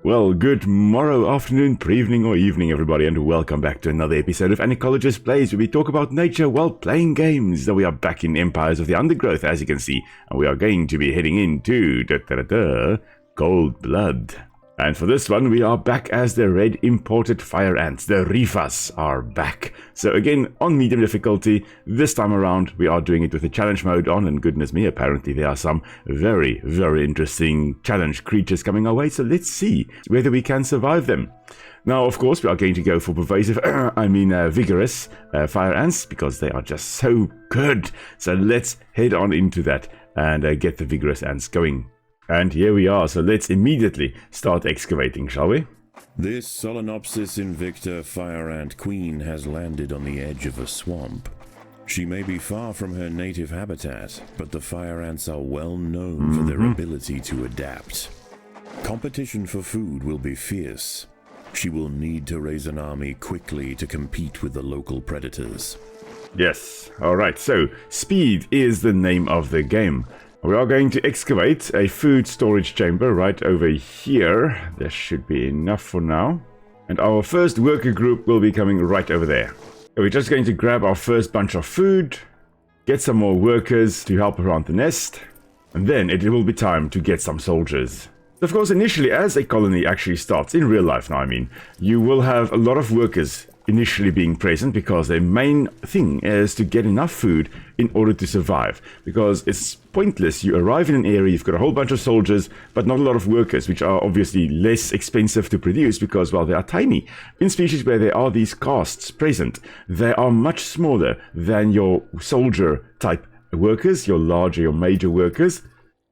Well, good morrow, afternoon, pre-evening or evening everybody, and welcome back to another episode of An Ecologist Plays, where we talk about nature while playing games. So we are back in Empires of the Undergrowth, as you can see, and we are going to be heading into Cold Blood. And for this one, we are back as the red imported fire ants. The RIFAs are back. So again, on medium difficulty, this time around, we are doing it with the challenge mode on, and goodness me, apparently there are some very, very interesting challenge creatures coming our way, so let's see whether we can survive them. Now, of course, we are going to go for pervasive, vigorous fire ants, because they are just so good. So let's head on into that and get the vigorous ants going. And here we are, so let's immediately start excavating, shall we? This Solenopsis invicta fire ant queen has landed on the edge of a swamp. She may be far from her native habitat, but the fire ants are well known for their ability to adapt. Competition for food will be fierce. She will need to raise an army quickly to compete with the local predators. Yes, alright, so speed is the name of the game. We are going to excavate a food storage chamber right over here. There should be enough for now. And our first worker group will be coming right over there. We're just going to grab our first bunch of food, get some more workers to help around the nest, and then it will be time to get some soldiers. Of course, initially, as a colony actually starts, in real life now, you will have a lot of workers initially being present because their main thing is to get enough food in order to survive, because it's pointless. You arrive in an area, you've got a whole bunch of soldiers but not a lot of workers, which are obviously less expensive to produce because, well, they are tiny. In species where there are these castes present, they are much smaller than your soldier type workers, your larger, your major workers,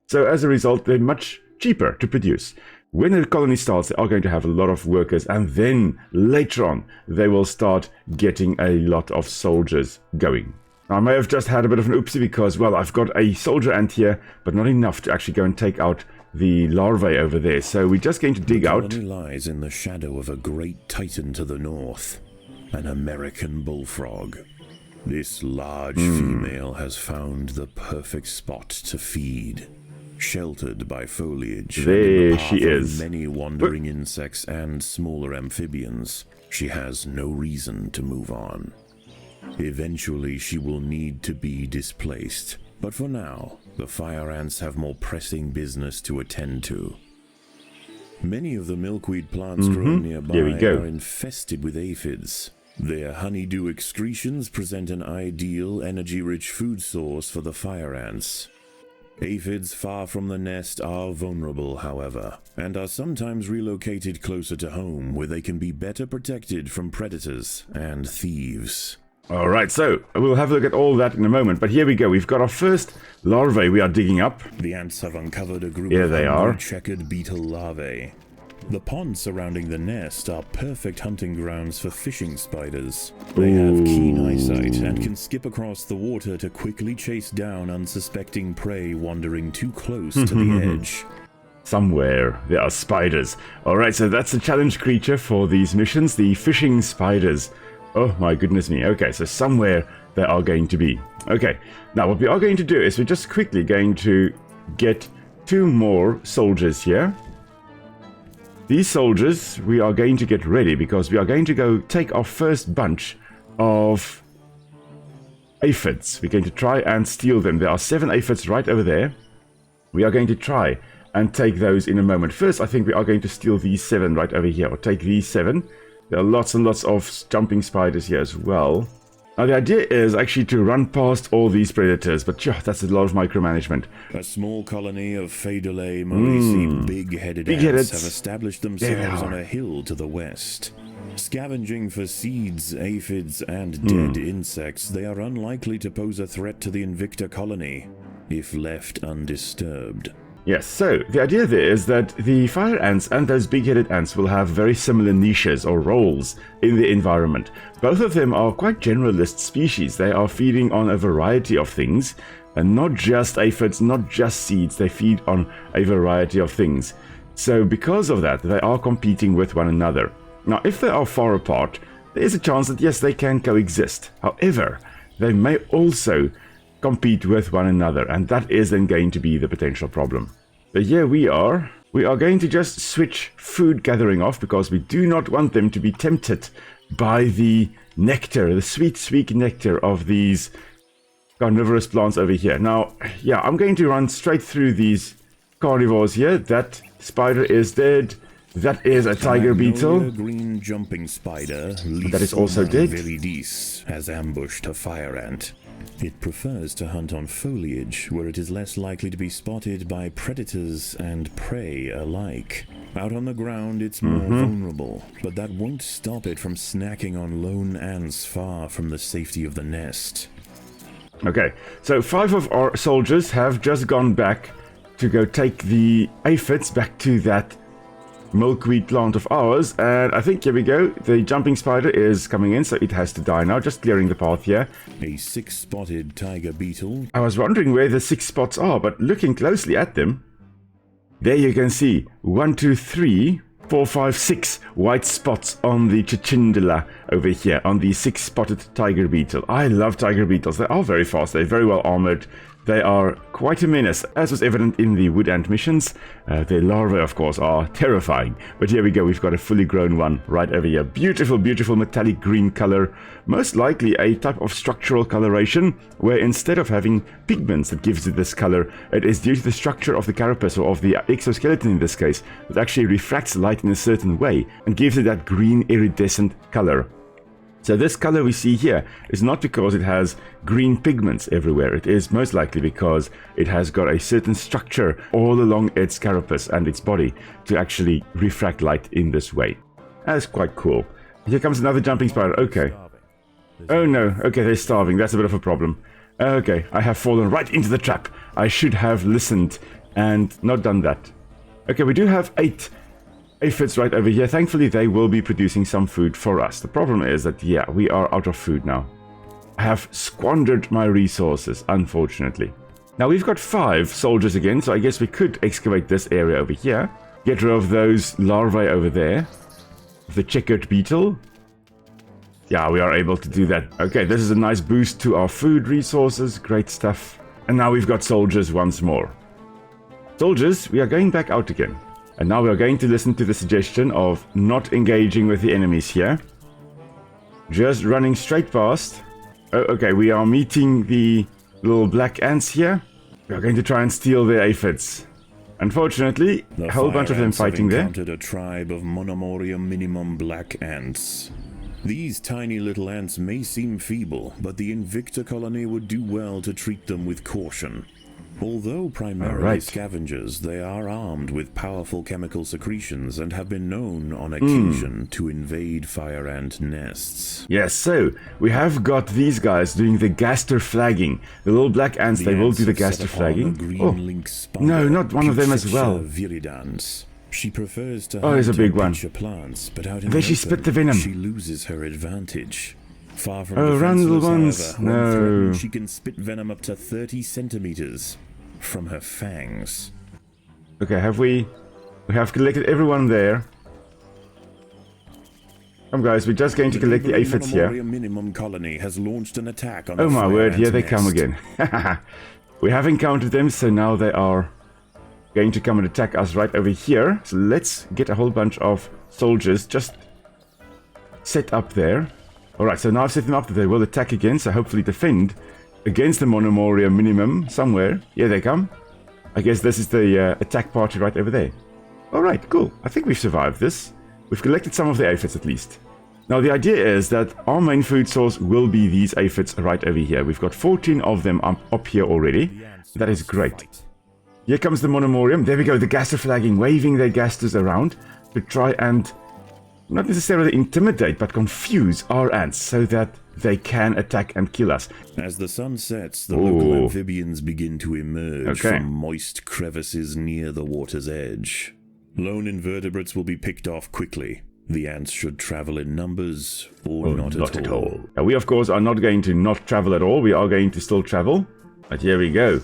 so as a result they're much cheaper to produce. When a colony starts, they are going to have a lot of workers, and then later on they will start getting a lot of soldiers going. Now, I may have just had a bit of an oopsie because, well, I've got a soldier ant here, but not enough to actually go and take out the larvae over there. So we're just going to dig out. The colony lies in the shadow of a great titan to the north, an American bullfrog. This large female has found the perfect spot to feed. Sheltered by foliage, there she is. Many wandering insects and smaller amphibians, she has no reason to move on. Eventually she will need to be displaced, but for now, the fire ants have more pressing business to attend to. Many of the milkweed plants grown nearby are infested with aphids. Their honeydew excretions present an ideal, energy-rich food source for the fire ants. Aphids far from the nest are vulnerable, however, and are sometimes relocated closer to home, where they can be better protected from predators and thieves. Alright, so we'll have a look at all that in a moment, but here we go. We've got our first larvae we are digging up. The ants have uncovered a group of checkered beetle larvae. The ponds surrounding the nest are perfect hunting grounds for fishing spiders. They have keen eyesight and can skip across the water to quickly chase down unsuspecting prey wandering too close to the edge. Somewhere there are spiders. Alright, so that's the challenge creature for these missions, the fishing spiders. Oh my goodness me. Okay, so somewhere they are going to be. Okay, now what we are going to do is we're just quickly going to get 2 more soldiers here. These soldiers we are going to get ready because we are going to go take our first bunch of aphids. We're going to try and steal them. There are 7 aphids right over there. We are going to try and take those in a moment. First, I think we are going to steal these 7 right over here, or take these 7. There are lots and lots of jumping spiders here as well. Now, the idea is actually to run past all these predators, but that's a lot of micromanagement. A small colony of Pheidole, morrisii, big-headed ants have established themselves on a hill to the west. Scavenging for seeds, aphids, and dead insects, they are unlikely to pose a threat to the Invicta colony, if left undisturbed. Yes, so the idea there is that the fire ants and those big-headed ants will have very similar niches or roles in the environment. Both of them are quite generalist species. They are feeding on a variety of things, and not just aphids, not just seeds. They feed on a variety of things. So because of that, they are competing with one another. Now, if they are far apart, there is a chance that, yes, they can coexist. However, they may also compete with one another, and that is then going to be the potential problem. So here we are. we are going to just switch food gathering off because we do not want them to be tempted by the nectar, the sweet, sweet nectar of these carnivorous plants over here. Now, yeah, I'm going to run straight through these carnivores here. That spider is dead. That is a tiger beetle. Green jumping spider, That is also dead. Viridis, has ambushed a fire ant. It prefers to hunt on foliage, where it is less likely to be spotted by predators and prey alike. Out on the ground, it's more vulnerable, but that won't stop it from snacking on lone ants far from the safety of the nest. Okay, so 5 of our soldiers have just gone back to go take the aphids back to that milkweed plant of ours, and I think, here we go, the jumping spider is coming in, so it has to die now, just clearing the path here. A 6-spotted tiger beetle. I was wondering where the 6 spots are, but looking closely at them, there you can see 1, 2, 3, 4, 5, 6 white spots on the Chichindala over here, on the 6-spotted tiger beetle. I love tiger beetles. They are very fast, they're very well armored. They are quite a menace, as was evident in the wood ant missions. Their larvae, of course, are terrifying. But here we go, we've got a fully grown one right over here. Beautiful, beautiful metallic green color. Most likely a type of structural coloration, where instead of having pigments that gives it this color, it is due to the structure of the carapace, or of the exoskeleton in this case, that actually refracts light in a certain way, and gives it that green iridescent color. So this color we see here is not because it has green pigments everywhere. It is most likely because it has got a certain structure all along its carapace and its body to actually refract light in this way. That's quite cool. Here comes another jumping spider. Okay. Oh no. Okay, they're starving. That's a bit of a problem. Okay, I have fallen right into the trap. I should have listened and not done that. Okay, we do have 8 aphids right over here. Thankfully, they will be producing some food for us. The problem is that, yeah, we are out of food now. I have squandered my resources, unfortunately. Now, we've got 5 soldiers again, so I guess we could excavate this area over here. Get rid of those larvae over there. The checkered beetle. Yeah, we are able to do that. Okay, this is a nice boost to our food resources. Great stuff. And now we've got soldiers once more. Soldiers, we are going back out again. And now we are going to listen to the suggestion of not engaging with the enemies here. Just running straight past. Oh, okay, we are meeting the little black ants here. We are going to try and steal their aphids. Unfortunately, a whole bunch of them fighting there. Encountered a tribe of Monomorium minimum black ants. These tiny little ants may seem feeble, but the Invicta colony would do well to treat them with caution. Although primarily scavengers, they are armed with powerful chemical secretions and have been known on occasion to invade fire ant nests. Yes, so we have got these guys doing the gaster flagging. The little black ants, they will do the gaster flagging. Oh, no, not one of them as well. Viridans. She prefers to there's a big one. Plants, but out in there she spit the venom. She loses her advantage. Far from run, little ones. No. She can spit venom up to 30 centimeters from her fangs. Okay, we have collected everyone there. Come guys, we're just going to collect the aphids here. Minimum colony has launched an attack on oh my word, here they come again. We have encountered them, so now they are going to come and attack us right over here. So let's get a whole bunch of soldiers just set up there. Alright, so now I've set them up that they will attack again, so hopefully defend against the Monomorium minimum somewhere. Here they come. I guess this is the attack party right over there. Alright, cool. I think we've survived this. We've collected some of the aphids at least. Now the idea is that our main food source will be these aphids right over here. We've got 14 of them up here already. That is great. Here comes the Monomorium. There we go, the gaster flagging, waving their gasters around to try and not necessarily intimidate, but confuse our ants so that they can attack and kill us. As the sun sets, the local amphibians begin to emerge from moist crevices near the water's edge. Lone invertebrates will be picked off quickly. The ants should travel in numbers or not at all. Now, we, of course, are not going to not travel at all. We are going to still travel. But here we go.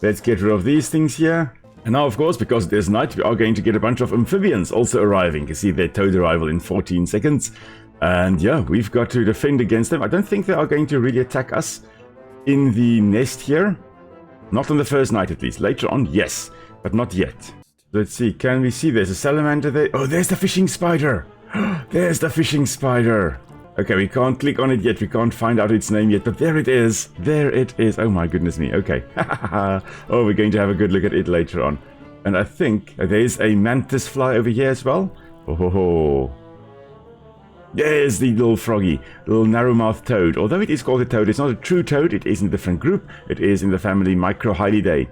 Let's get rid of these things here. And now, of course, because it is night, we are going to get a bunch of amphibians also arriving. You can see their towed arrival in 14 seconds. And yeah, we've got to defend against them. I don't think they are going to really attack us in the nest here. Not on the first night, at least. Later on, yes, but not yet. Let's see, can we see there's a salamander there? Oh, there's the fishing spider! There's the fishing spider! Okay, we can't click on it yet, we can't find out its name yet, but there it is! There it is! Oh my goodness me, okay. Oh, we're going to have a good look at it later on. And I think there's a mantis fly over here as well. Oh ho ho! There's the little froggy, little narrow-mouthed toad. Although it is called a toad, it's not a true toad, it is in a different group. It is in the family Microhylidae.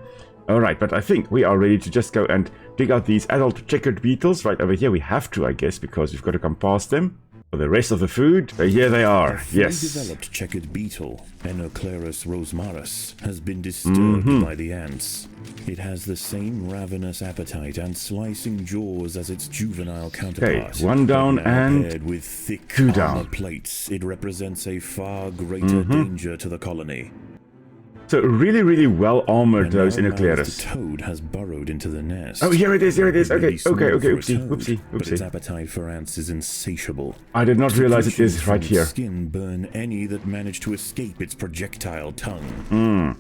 Alright, but I think we are ready to just go and dig out these adult checkered beetles right over here. We have to, I guess, because we've got to come past them. For the rest of the food, here they are, yes. A developed checkered beetle, Ecologist rosmarus, has been disturbed by the ants. It has the same ravenous appetite and slicing jaws as its juvenile counterpart. Okay, one down and paired with thick two down. armor plates, it represents a far greater danger to the colony. So really, really well armored, those Ecologist. The toad has burrowed into the nest. Oh, here it is, here it is. Okay, okay, okay, Really oopsie, small for a oopsie, toad, But its oopsie. appetite for ants is insatiable. I did not realize it is Secretions right from here. its skin burn any that manage to escape its projectile tongue.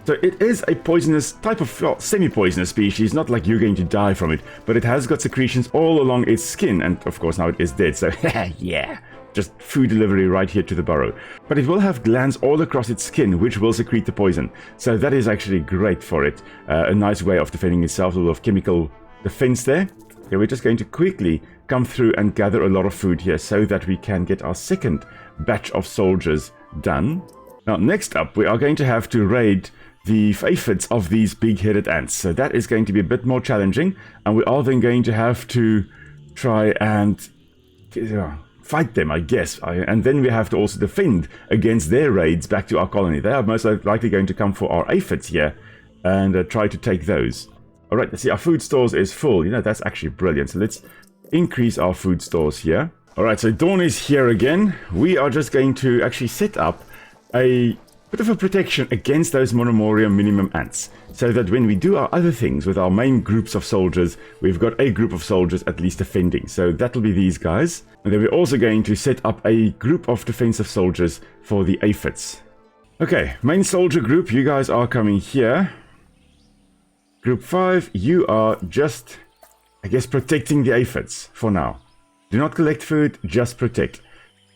So it is a poisonous type of, well, semi-poisonous species, not like you're going to die from it, but it has got secretions all along its skin, and of course now it is dead, so yeah, just food delivery right here to the burrow. But it will have glands all across its skin, which will secrete the poison, so that is actually great for it. A nice way of defending itself, a little of chemical defense there. Okay, we're just going to quickly come through and gather a lot of food here so that we can get our second batch of soldiers done. Now, next up, we are going to have to raid the aphids of these big-headed ants. So that is going to be a bit more challenging, and we are then going to have to try and fight them, I guess. And then we have to also defend against their raids back to our colony. They are most likely going to come for our aphids here and try to take those. All right, let's see, our food stores is full. You know, that's actually brilliant. So let's increase our food stores here. All right, so dawn is here again. We are just going to actually set up a bit of a protection against those Monomorium minimum ants, so that when we do our other things with our main groups of soldiers, we've got a group of soldiers at least defending. So that'll be these guys. And then we're also going to set up a group of defensive soldiers for the aphids. Okay, main soldier group, you guys are coming here. Group 5, you are just, I guess, protecting the aphids for now. Do not collect food, just protect.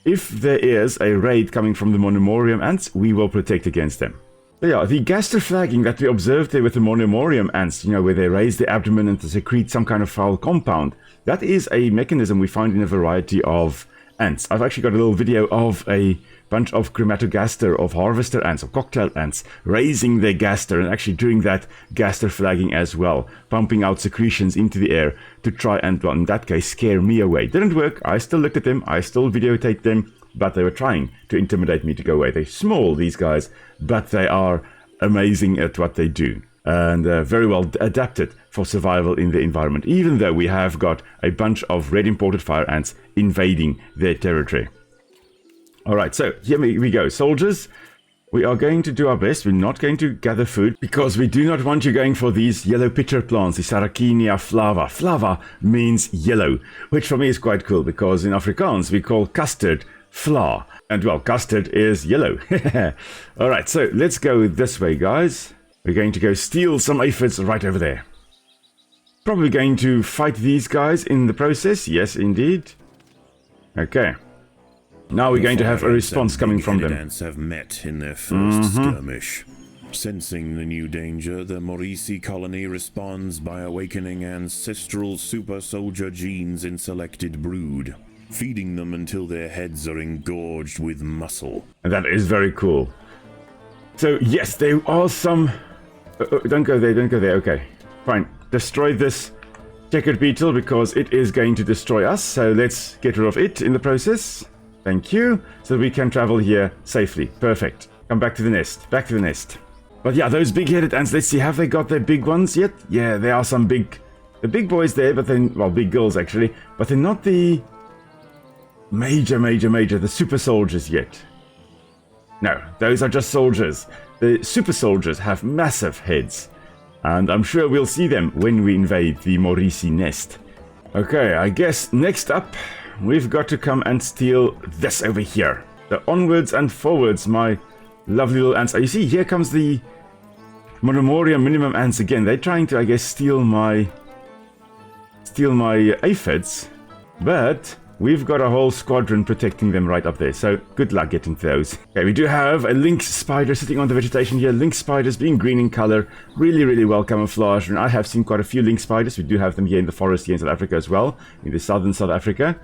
If there is a raid coming from the Monomorium ants, we will protect against them. So yeah, the gaster flagging that we observed there with the Monomorium ants, you know, where they raise the abdomen and to secrete some kind of foul compound, that is a mechanism we find in a variety of ants. I've actually got a little video of a bunch of chromatogaster, of harvester ants, of cocktail ants, raising their gaster and actually doing that gaster flagging as well, pumping out secretions into the air to try and, well, in that case, scare me away. Didn't work. I still looked at them. I still videotaped them, but they were trying to intimidate me to go away. They're small, these guys, but they are amazing at what they do and very well adapted for survival in the environment, even though we have got a bunch of red imported fire ants invading their territory. All right, so here we go. Soldiers, we are going to do our best. We're not going to gather food because we do not want you going for these yellow pitcher plants, the Sarracenia flava. Flava means yellow, which for me is quite cool because in Afrikaans we call custard fla. And well, custard is yellow. All right, so let's go this way, guys. We're going to go steal some aphids right over there. Probably going to fight these guys in the process. Yes, indeed. Okay. Now we're going to have a response coming from them. Ants have met in their first skirmish. Sensing the new danger, the morrisii colony responds by awakening ancestral super soldier genes in selected brood, feeding them until their heads are engorged with muscle. And that is very cool. So yes, there are some... don't go there, don't go there. Okay, fine. Destroy this checkered beetle because it is going to destroy us. So let's get rid of it in the process. Thank you. So we can travel here safely. Perfect. Come back to the nest. Back to the nest. But yeah, those big-headed ants, let's see, have they got their big ones yet? Yeah, there are some big... the big boys there, but then... well, big girls, actually. But they're not the... major, the super soldiers yet. No, those are just soldiers. The super soldiers have massive heads. And I'm sure we'll see them when we invade the morrisii nest. Okay, I guess next up... we've got to come and steal this over here. The onwards and forwards, my lovely little ants. You see, here comes the Monomorium minimum ants again. They're trying to, I guess, steal my aphids, but we've got a whole squadron protecting them right up there, so good luck getting to those. Okay, we do have a lynx spider sitting on the vegetation here. Lynx spiders being green in color, really, really well camouflaged, and I have seen quite a few lynx spiders. We do have them here in the forest here in South Africa as well, in the southern South Africa.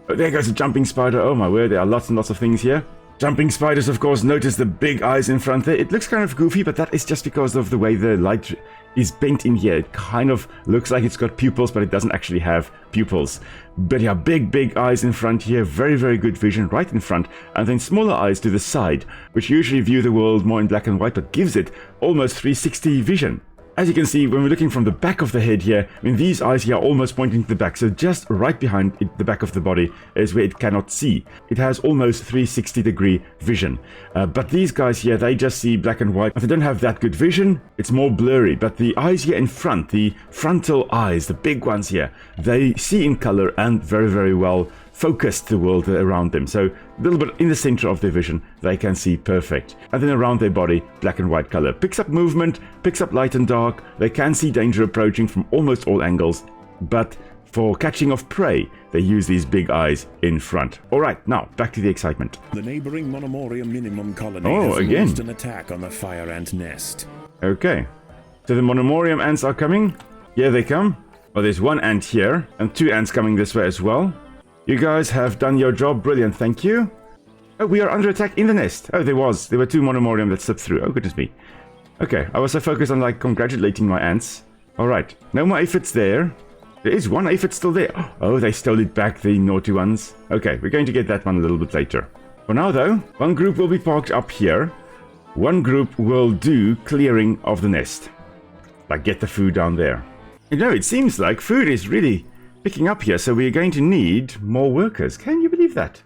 Oh, there goes a jumping spider. Oh my word, there are lots and lots of things here. Jumping spiders, of course, notice the big eyes in front there. It looks kind of goofy, but that is just because of the way the light is bent in here. It kind of looks like it's got pupils, but it doesn't actually have pupils. But yeah, big eyes in front here. Very, very good vision right in front. And then smaller eyes to the side, which usually view the world more in black and white, but gives it almost 360 vision. As you can see, when we're looking from the back of the head here, I mean, these eyes here are almost pointing to the back, so just right behind it, the back of the body is where it cannot see. It has almost 360-degree vision. But these guys here, they just see black and white. If they don't have that good vision, it's more blurry. But the eyes here in front, the frontal eyes, the big ones here, they see in color and very, very well focused the world around them. So a little bit in the center of their vision, they can see perfect. And then around their body, black and white color. Picks up movement, picks up light and dark. They can see danger approaching from almost all angles. But for catching of prey, they use these big eyes in front. Alright, now back to the excitement. The neighboring Monomorium minimum colony has launched an attack on the fire ant nest. Okay. So the Monomorium ants are coming. Here they come. Well, there's one ant here, and two ants coming this way as well. You guys have done your job. Brilliant, thank you. Oh, we are under attack in the nest. Oh, there were two Monomorium that slipped through. Oh, goodness me. Okay, I was so focused on, like, congratulating my ants. Alright, no more aphids there. There is one aphid still there. Oh, they stole it back, the naughty ones. Okay, we're going to get that one a little bit later. For now, though, one group will be parked up here. One group will do clearing of the nest. Like, get the food down there. You know, it seems like food is really picking up here, so we're going to need more workers. Can you believe that?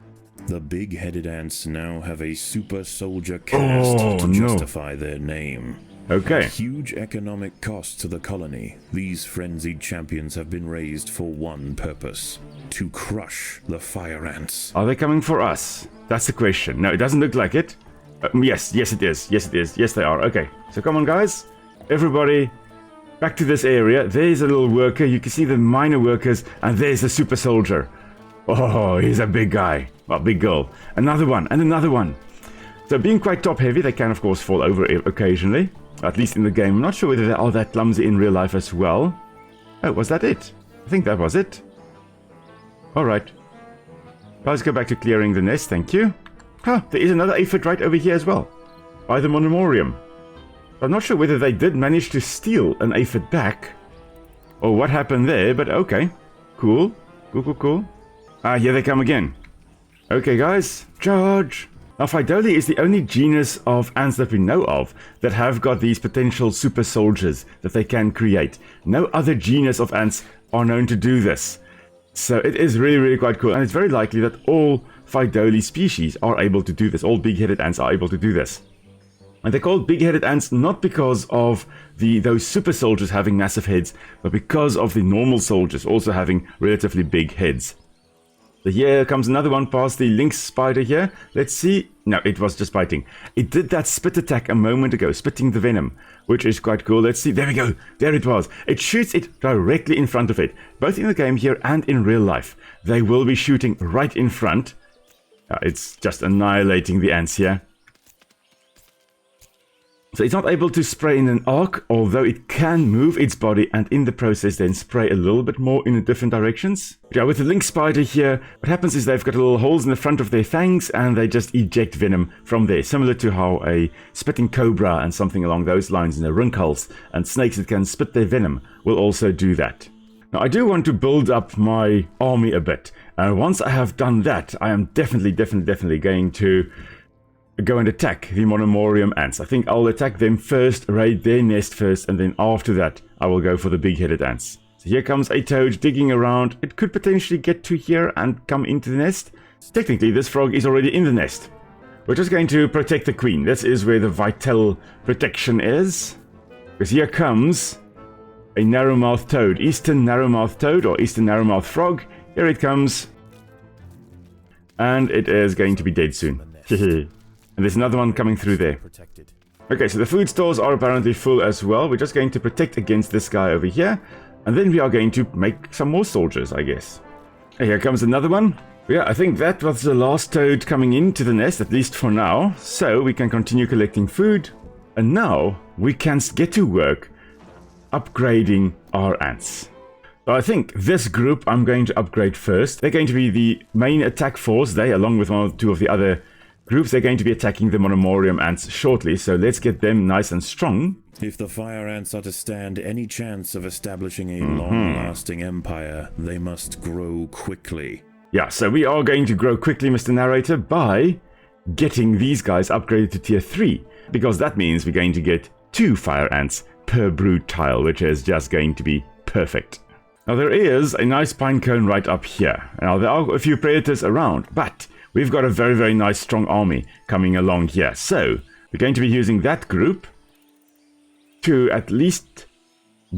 The big-headed ants now have a super soldier caste to justify their name. Okay. At huge economic cost to the colony, these frenzied champions have been raised for one purpose: to crush the fire ants. Are they coming for us? That's the question. No, it doesn't look like it. Yes it is. Yes, it is. Yes, they are. Okay, so come on, guys. Everybody, back to this area. There's a little worker. You can see the minor workers, and there's the super soldier. Oh, he's a big guy. Well, big girl. Another one, and another one. So being quite top-heavy, they can, of course, fall over occasionally. At least in the game. I'm not sure whether they are that clumsy in real life as well. Oh, was that it? I think that was it. Alright. Let's go back to clearing the nest, thank you. Huh, there is another aphid right over here as well. By the Monomorium. I'm not sure whether they did manage to steal an aphid back, or what happened there, but okay. Cool. Cool. Ah, here they come again. Okay, guys. Charge! Now, Pheidole is the only genus of ants that we know of that have got these potential super soldiers that they can create. No other genus of ants are known to do this. So it is really, really quite cool. And it's very likely that all Pheidole species are able to do this. All big-headed ants are able to do this. And they're called big-headed ants not because of those super soldiers having massive heads, but because of the normal soldiers also having relatively big heads. So here comes another one past the lynx spider here. Let's see. No, it was just biting. It did that spit attack a moment ago, spitting the venom, which is quite cool. Let's see. There we go. There it was. It shoots it directly in front of it, both in the game here and in real life. They will be shooting right in front. It's just annihilating the ants here. So it's not able to spray in an arc, although it can move its body and in the process then spray a little bit more in different directions. Yeah, with the lynx spider here, what happens is they've got little holes in the front of their fangs and they just eject venom from there, similar to how a spitting cobra and something along those lines in the rinkhulls and snakes that can spit their venom will also do that. Now I do want to build up my army a bit, and once I have done that, I am definitely going to go and attack the Monomorium ants. I think I'll attack them first, raid their nest first, and then after that I will go for the big-headed ants. So here comes a toad digging around. It could potentially get to here and come into the nest. Technically this frog is already in the nest. We're just going to protect the queen. This is where the vital protection is. Because here comes a narrow-mouthed toad. Eastern narrow-mouthed toad or eastern narrow-mouthed frog. Here it comes. And it is going to be dead soon. And there's another one coming through there. Okay, so the food stores are apparently full as well. We're just going to protect against this guy over here. And then we are going to make some more soldiers, I guess. Here comes another one. Yeah, I think that was the last toad coming into the nest, at least for now. So we can continue collecting food. And now we can get to work upgrading our ants. So I think this group I'm going to upgrade first. They're going to be the main attack force. They, along with one or two of the other groups, they're going to be attacking the Monomorium ants shortly. So let's get them nice and strong. If the fire ants are to stand any chance of establishing a long-lasting empire, they must grow quickly. Yeah, so we are going to grow quickly, Mr. Narrator, by getting these guys upgraded to tier 3. Because that means we're going to get 2 fire ants per brood tile, which is just going to be perfect. Now there is a nice pine cone right up here. Now there are a few predators around, but we've got a very, very nice strong army coming along here. So we're going to be using that group to at least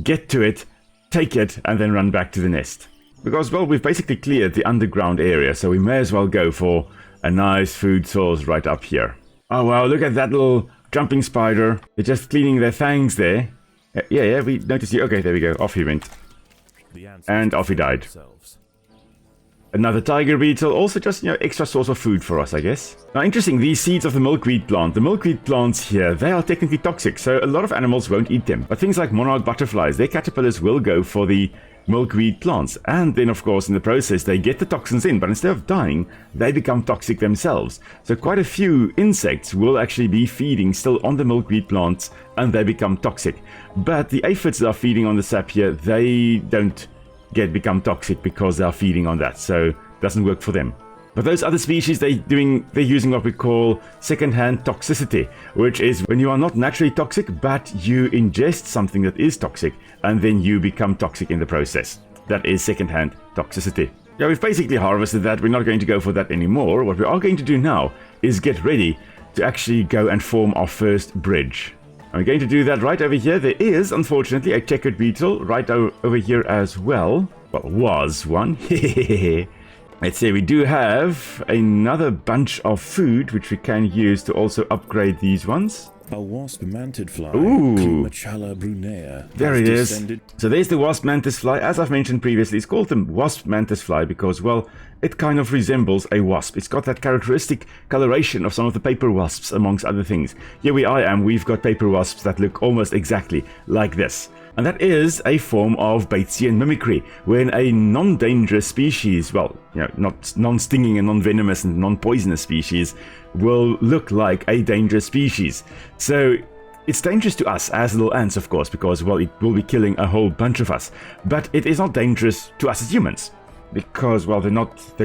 get to it, take it, and then run back to the nest. Because, well, we've basically cleared the underground area, so we may as well go for a nice food source right up here. Oh, wow, look at that little jumping spider. They're just cleaning their fangs there. Yeah, we noticed you. Okay, there we go. Off he went. And off he died. Another tiger beetle, also just, extra source of food for us, I guess. Now, interesting, these seeds of the milkweed plant. The milkweed plants here, they are technically toxic, so a lot of animals won't eat them. But things like monarch butterflies, their caterpillars will go for the milkweed plants. And then, of course, in the process, they get the toxins in, but instead of dying, they become toxic themselves. So quite a few insects will actually be feeding still on the milkweed plants, and they become toxic. But the aphids that are feeding on the sap here, they don't become toxic because they are feeding on that, so it doesn't work for them. But those other species, they're using what we call second-hand toxicity, which is when you are not naturally toxic, but you ingest something that is toxic, and then you become toxic in the process. That is second-hand toxicity. Yeah, we've basically harvested that. We're not going to go for that anymore. What we are going to do now is get ready to actually go and form our first bridge. I'm going to do that right over here. There is, unfortunately, a checkered beetle right over here as well. Well, was one. Let's see, we do have another bunch of food which we can use to also upgrade these ones. A wasp mantid fly. Ooh. Machala brunea. There it is. So there's the wasp mantis fly. As I've mentioned previously, it's called the wasp mantis fly because, well, it kind of resembles a wasp. It's got that characteristic coloration of some of the paper wasps, amongst other things. Here we've got paper wasps that look almost exactly like this. And that is a form of Batesian mimicry, when a non-dangerous species, well, not non-stinging and non-venomous and non-poisonous species, will look like a dangerous species. So it's dangerous to us as little ants, of course, because, well, it will be killing a whole bunch of us. But it is not dangerous to us as humans. Because, well, they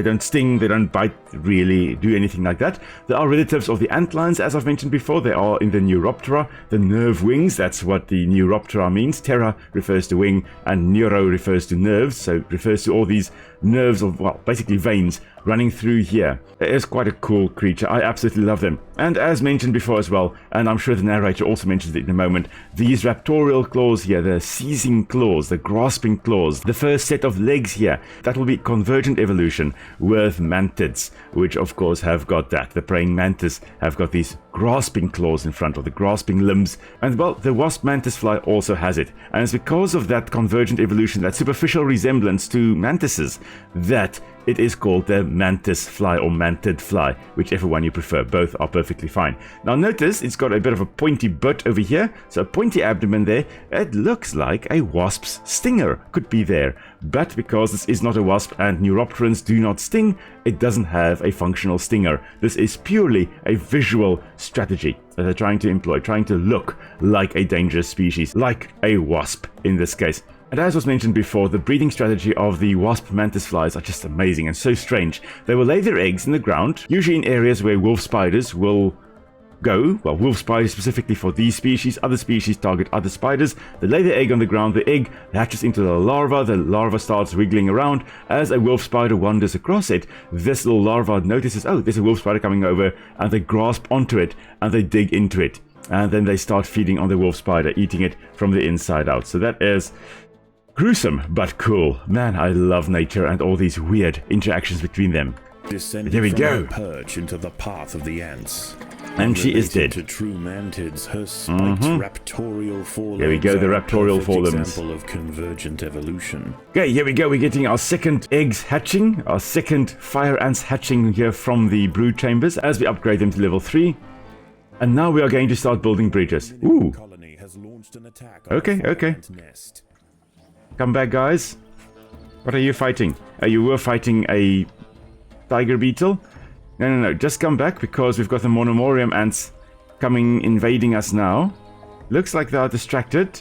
don't sting, they don't bite, really do anything like that. They are relatives of the antlions, as I've mentioned before. They are in the Neuroptera, the nerve wings. That's what the Neuroptera means. Terra refers to wing, and neuro refers to nerves, so it refers to all these nerves of, well, basically veins running through here. It is quite a cool creature. I absolutely love them. And as mentioned before as well, and I'm sure the narrator also mentions it in a moment, these raptorial claws here, the seizing claws, the grasping claws, the first set of legs here, that will be convergent evolution with mantids, which of course have got that. The praying mantis have got these grasping claws in front, of the grasping limbs, and, well, the wasp mantis fly also has it. And it's because of that convergent evolution, that superficial resemblance to mantises, that it is called the mantis fly or mantid fly, whichever one you prefer. Both are perfectly fine. Now notice it's got a bit of a pointy butt over here, so a pointy abdomen there. It looks like a wasp's stinger could be there, but because this is not a wasp and neuropterans do not sting, it doesn't have a functional stinger. This is purely a visual strategy that they're trying to employ, trying to look like a dangerous species, like a wasp in this case. And as was mentioned before, the breeding strategy of the wasp mantis flies are just amazing and so strange. They will lay their eggs in the ground, usually in areas where wolf spiders will go. Well, wolf spiders specifically for these species. Other species target other spiders. They lay their egg on the ground. The egg hatches into the larva. The larva starts wiggling around. As a wolf spider wanders across it, this little larva notices, oh, there's a wolf spider coming over, and they grasp onto it and they dig into it. And then they start feeding on the wolf spider, eating it from the inside out. So that is gruesome, but cool. Man, I love nature and all these weird interactions between them. Descended Here we from go. their perch into the path of the ants. And she is dead. To true mantids, her spiked raptorial forelimbs. Here we go, the raptorial forelimbs. Example of convergent evolution. Okay, here we go. We're getting our second eggs hatching, our second fire ants hatching here from the brood chambers as we upgrade them to level 3. And now we are going to start building bridges. Ooh. Okay. Come back, guys. What are you fighting? You were fighting a tiger beetle? No. Just come back because we've got the Monomorium ants coming, invading us now. Looks like they are distracted.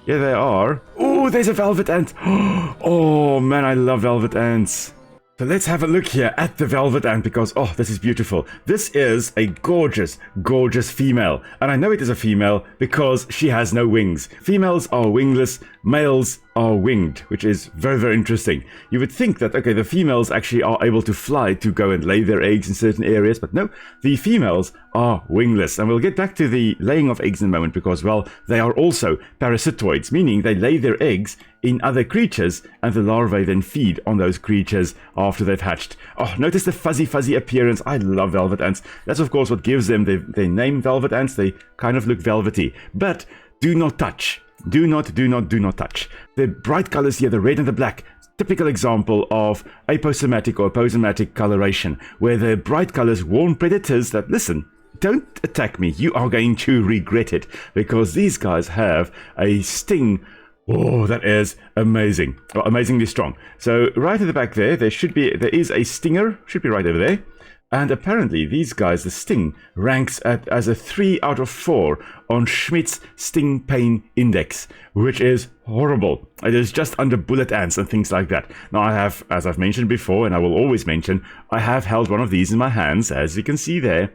Yeah, they are. Oh, there's a velvet ant. Oh, man, I love velvet ants. So let's have a look here at the velvet ant because, oh, this is beautiful. This is a gorgeous, gorgeous female. And I know it is a female because she has no wings. Females are wingless, males are winged, which is very, very interesting. You would think that, okay, the females actually are able to fly to go and lay their eggs in certain areas, but no, the females are wingless. And we'll get back to the laying of eggs in a moment because, well, they are also parasitoids, meaning they lay their eggs in other creatures and the larvae then feed on those creatures after they've hatched. Oh, notice the fuzzy appearance. I love velvet ants. That's, of course, what gives them their name, velvet ants. They kind of look velvety, but do not touch. Do not touch. The bright colors here, the red and the black, typical example of aposematic or aposematic coloration, where the bright colors warn predators that, listen, don't attack me, you are going to regret it, because these guys have a sting. Oh, that is amazing. Oh, amazingly strong. So right at the back there is a stinger, should be right over there. And apparently these guys, the sting, ranks as a 3 out of 4 on Schmidt's Sting Pain Index, which is horrible. It is just under bullet ants and things like that. Now I have, as I've mentioned before, and I will always mention, I have held one of these in my hands, as you can see there,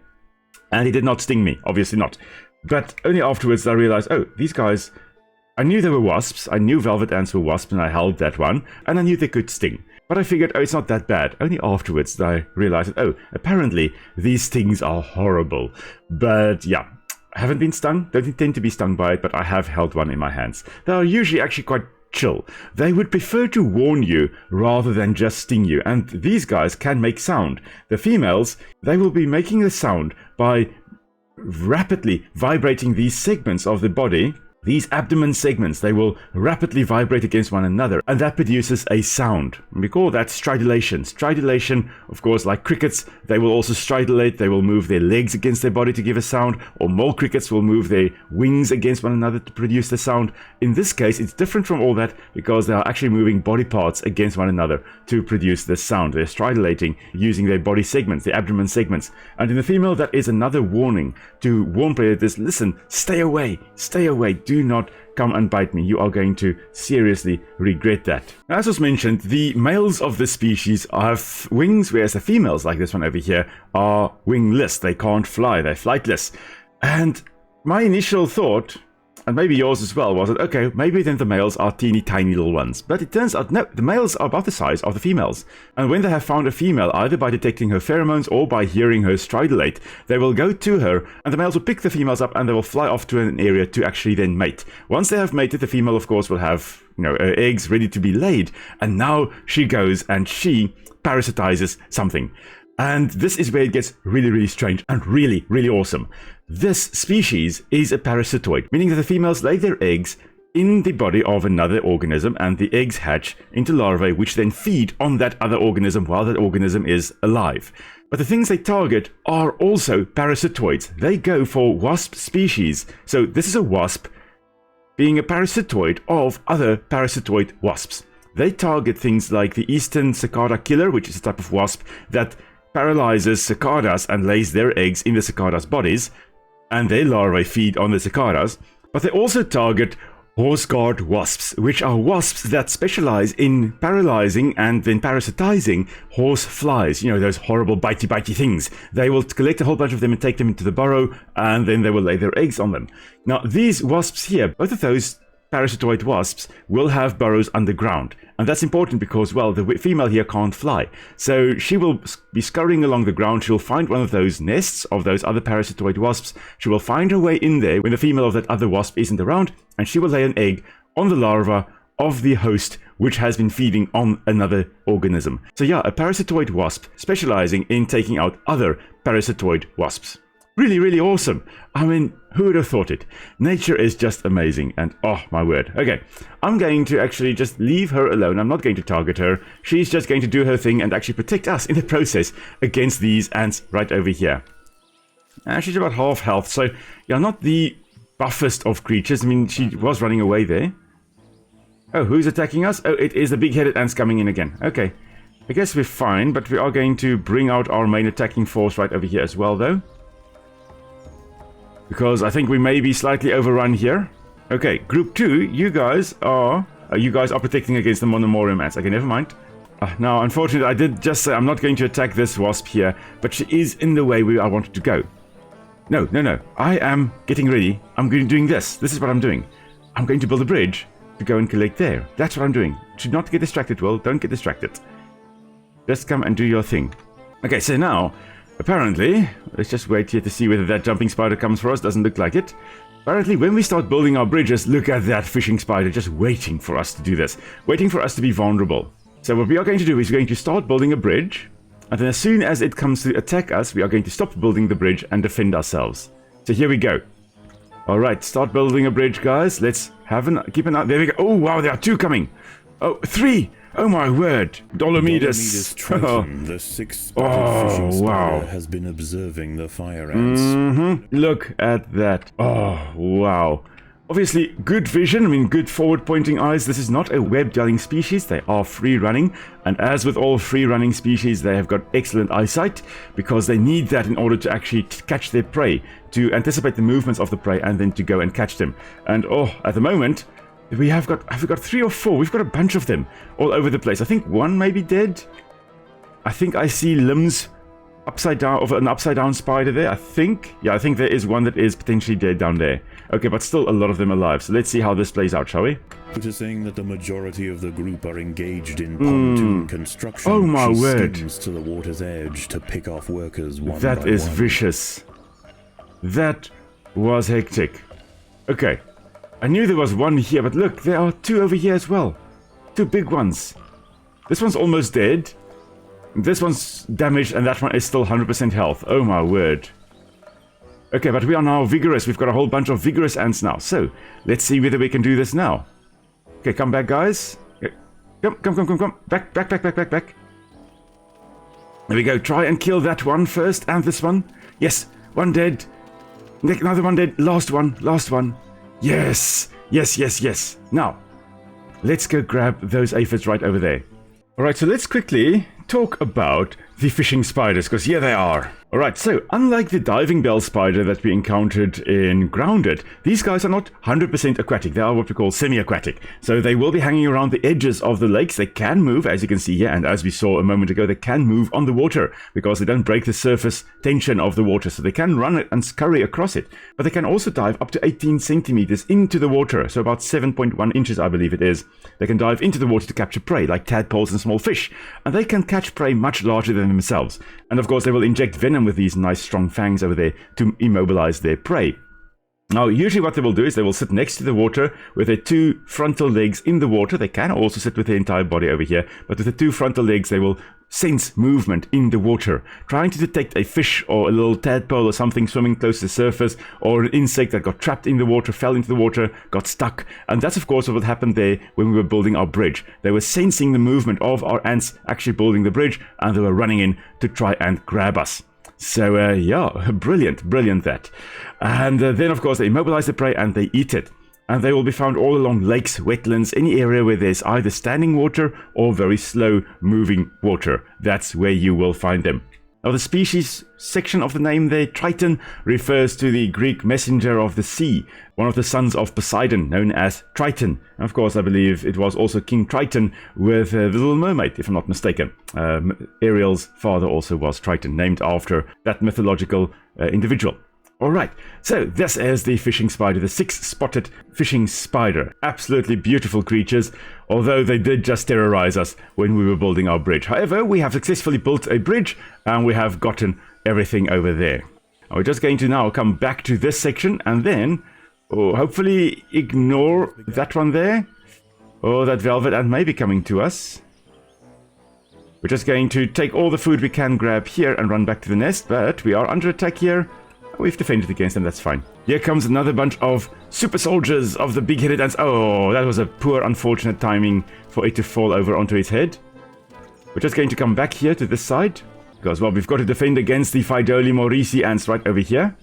and it did not sting me, obviously not. But only afterwards I realized, oh, these guys, I knew they were wasps, I knew velvet ants were wasps, and I held that one, and I knew they could sting. But I figured, oh, it's not that bad. Only afterwards I realized, oh, apparently these stings are horrible. But yeah, I haven't been stung, don't intend to be stung by it, but I have held one in my hands. They are usually actually quite chill. They would prefer to warn you rather than just sting you, and these guys can make sound. The females, they will be making the sound by rapidly vibrating these segments of the body. These abdomen segments, they will rapidly vibrate against one another, and that produces a sound. We call that stridulation. Stridulation, of course, like crickets, they will also stridulate. They will move their legs against their body to give a sound, or mole crickets will move their wings against one another to produce the sound. In this case, it's different from all that because they are actually moving body parts against one another to produce the sound. They're stridulating using their body segments, their abdomen segments. And in the female, that is another warning to warn predators, listen, stay away, do not come and bite me. You are going to seriously regret that. As was mentioned, the males of this species have wings, whereas the females, like this one over here, are wingless. They can't fly, they're flightless. And my initial thought, and maybe yours as well, was that, okay, maybe then the males are teeny tiny little ones. But it turns out, no, the males are about the size of the females. And when they have found a female, either by detecting her pheromones or by hearing her stridulate, they will go to her, and the males will pick the females up and they will fly off to an area to actually then mate. Once they have mated, the female, of course, will have, her eggs ready to be laid. And now she goes and she parasitizes something. And this is where it gets really, really strange and really, really awesome. This species is a parasitoid, meaning that the females lay their eggs in the body of another organism and the eggs hatch into larvae which then feed on that other organism while that organism is alive. But the things they target are also parasitoids. They go for wasp species. So this is a wasp being a parasitoid of other parasitoid wasps. They target things like the eastern cicada killer, which is a type of wasp that paralyzes cicadas and lays their eggs in the cicadas' bodies, and their larvae feed on the cicadas. But they also target horse-guard wasps, which are wasps that specialize in paralyzing and then parasitizing horse flies. Those horrible bitey things. They will collect a whole bunch of them and take them into the burrow, and then they will lay their eggs on them. Now, these wasps here, both of those parasitoid wasps, will have burrows underground. And that's important because, well, the female here can't fly. So she will be scurrying along the ground. She'll find one of those nests of those other parasitoid wasps. She will find her way in there when the female of that other wasp isn't around, and she will lay an egg on the larva of the host which has been feeding on another organism. So yeah, a parasitoid wasp specializing in taking out other parasitoid wasps. Really, really awesome. I mean, who would have thought it? Nature is just amazing, and oh my word. Okay, I'm going to actually just leave her alone. I'm not going to target her. She's just going to do her thing and actually protect us in the process against these ants right over here. She's about half health, so yeah, not the buffest of creatures. I mean, she was running away there. Oh, who's attacking us? Oh, it is the big-headed ants coming in again. Okay, I guess we're fine, but we are going to bring out our main attacking force right over here as well, though. Because I think we may be slightly overrun here. Okay, group 2, you guys are protecting against the Monomorium ants. Okay, never mind. Now, unfortunately, I did just say I'm not going to attack this wasp here, but she is in the way where I wanted to go. No. I am getting ready. I'm doing this. This is what I'm doing. I'm going to build a bridge to go and collect there. That's what I'm doing. Should not get distracted, Will. Don't get distracted. Just come and do your thing. Okay, so now, apparently, let's just wait here to see whether that jumping spider comes for us. Doesn't look like it. Apparently, when we start building our bridges, look at that fishing spider just waiting for us to do this. Waiting for us to be vulnerable. So what we are going to do is we're going to start building a bridge. And then as soon as it comes to attack us, we are going to stop building the bridge and defend ourselves. So here we go. Alright, start building a bridge, guys. Let's keep an eye. There we go. Oh, wow, there are 2 coming. Oh, 3. Oh, my word. Dolomedes. Triton, the 6-spotted fishing spider, has been observing the fire ants. Look at that. Oh, wow. Obviously, good vision, I mean, good forward-pointing eyes. This is not a web-dwelling species. They are free-running. And as with all free-running species, they have got excellent eyesight because they need that in order to actually catch their prey, to anticipate the movements of the prey, and then to go and catch them. And, oh, at the moment, have we got 3 or 4? We've got a bunch of them all over the place. I think one may be dead. I think I see limbs upside down of an upside-down spider there, I think. Yeah, I think there is one that is potentially dead down there. Okay, but still a lot of them alive. So let's see how this plays out, shall we? Noticing that the majority of the group are engaged in pontoon construction, oh my word, skims to the water's edge to pick off workers one by one. That is vicious. That was hectic. Okay, I knew there was one here, but look, there are 2 over here as well. 2 big ones. This one's almost dead. This one's damaged, and that one is still 100% health. Oh my word. Okay, but we are now vigorous. We've got a whole bunch of vigorous ants now. So, let's see whether we can do this now. Okay, come back, guys. Okay. Come. Back. There we go. Try and kill that one first, and this one. Yes, one dead. Another one dead. Last one. Yes. Now, let's go grab those aphids right over there. Alright, so let's quickly talk about the fishing spiders, because here they are. Alright, so unlike the diving bell spider that we encountered in Grounded, these guys are not 100% aquatic. They are what we call semi-aquatic. So they will be hanging around the edges of the lakes. They can move, as you can see here, and as we saw a moment ago, they can move on the water because they don't break the surface tension of the water. So they can run and scurry across it. But they can also dive up to 18 centimeters into the water, so about 7.1 inches, I believe it is. They can dive into the water to capture prey, like tadpoles and small fish. And they can catch prey much larger than themselves. And of course, they will inject venom with these nice strong fangs over there to immobilize their prey. Now, usually what they will do is they will sit next to the water with their 2 frontal legs in the water. They can also sit with their entire body over here, but with the 2 frontal legs, they will sense movement in the water, trying to detect a fish or a little tadpole or something swimming close to the surface, or an insect that got trapped in the water, fell into the water, got stuck. And that's, of course, what happened there when we were building our bridge. They were sensing the movement of our ants actually building the bridge, and they were running in to try and grab us. So, yeah, brilliant that. And then, of course, they immobilize the prey and they eat it. And they will be found all along lakes, wetlands, any area where there's either standing water or very slow moving water. That's where you will find them. Now, the species section of the name there, Triton, refers to the Greek messenger of the sea, one of the sons of Poseidon, known as Triton. And of course, I believe it was also King Triton with the Little Mermaid, if I'm not mistaken. Ariel's father also was Triton, named after that mythological individual. Alright, so this is the fishing spider, the 6-spotted fishing spider. Absolutely beautiful creatures, although they did just terrorize us when we were building our bridge. However, we have successfully built a bridge and we have gotten everything over there. We're just going to now come back to this section and then hopefully ignore that one there. Oh, that velvet ant may be coming to us. We're just going to take all the food we can grab here and run back to the nest, but we are under attack here. We've defended against them, that's fine. Here comes another bunch of super soldiers of the big-headed ants. Oh, that was a poor, unfortunate timing for it to fall over onto its head. We're just going to come back here to this side. Because, well, we've got to defend against the Pheidole morrisii ants right over here.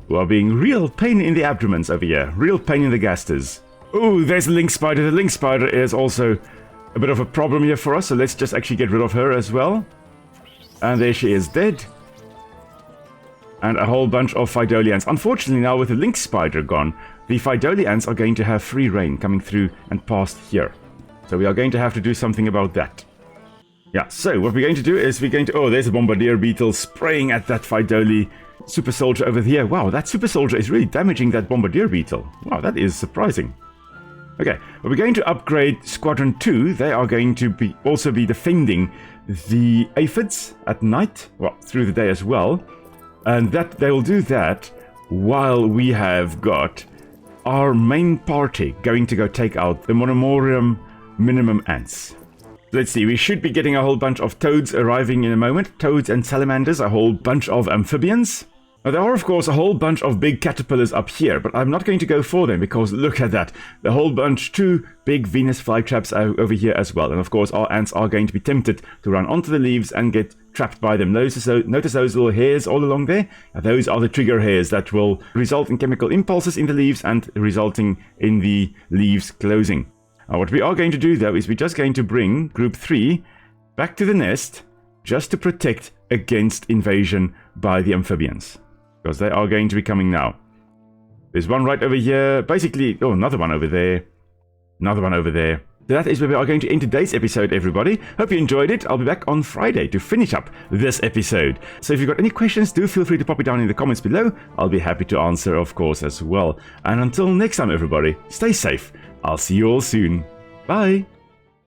Who are being real pain in the abdomens over here. Real pain in the gasters. Oh, there's a link spider. The link spider is also a bit of a problem here for us. So let's just actually get rid of her as well. And there she is, dead. And a whole bunch of Pheidole ants. Unfortunately, now with the link spider gone, the Pheidole ants are going to have free reign coming through and past here. So we are going to have to do something about that. Yeah, so what we're going to do is we're going to... Oh, there's a bombardier beetle spraying at that Pheidole super soldier over here. Wow, that super soldier is really damaging that bombardier beetle. Wow, that is surprising. Okay, well, we're going to upgrade Squadron 2. They are going to also be defending the aphids at night. Well, through the day as well. And that they will do that while we have got our main party going to go take out the Monomorium minimum ants. Let's see, we should be getting a whole bunch of toads arriving in a moment. Toads and salamanders, a whole bunch of amphibians. Now, there are, of course, a whole bunch of big caterpillars up here, but I'm not going to go for them because look at that. The whole bunch, 2 big Venus flytraps over here as well. And, of course, our ants are going to be tempted to run onto the leaves and get trapped by them. Notice those little hairs all along there? Now, those are the trigger hairs that will result in chemical impulses in the leaves and resulting in the leaves closing. Now, what we are going to do, though, is we're just going to bring Group 3 back to the nest just to protect against invasion by the amphibians. Because they are going to be coming now. There's one right over here. Basically, oh, another one over there. Another one over there. That is where we are going to end today's episode, everybody. Hope you enjoyed it. I'll be back on Friday to finish up this episode. So if you've got any questions, do feel free to pop it down in the comments below. I'll be happy to answer, of course, as well. And until next time, everybody, stay safe. I'll see you all soon. Bye.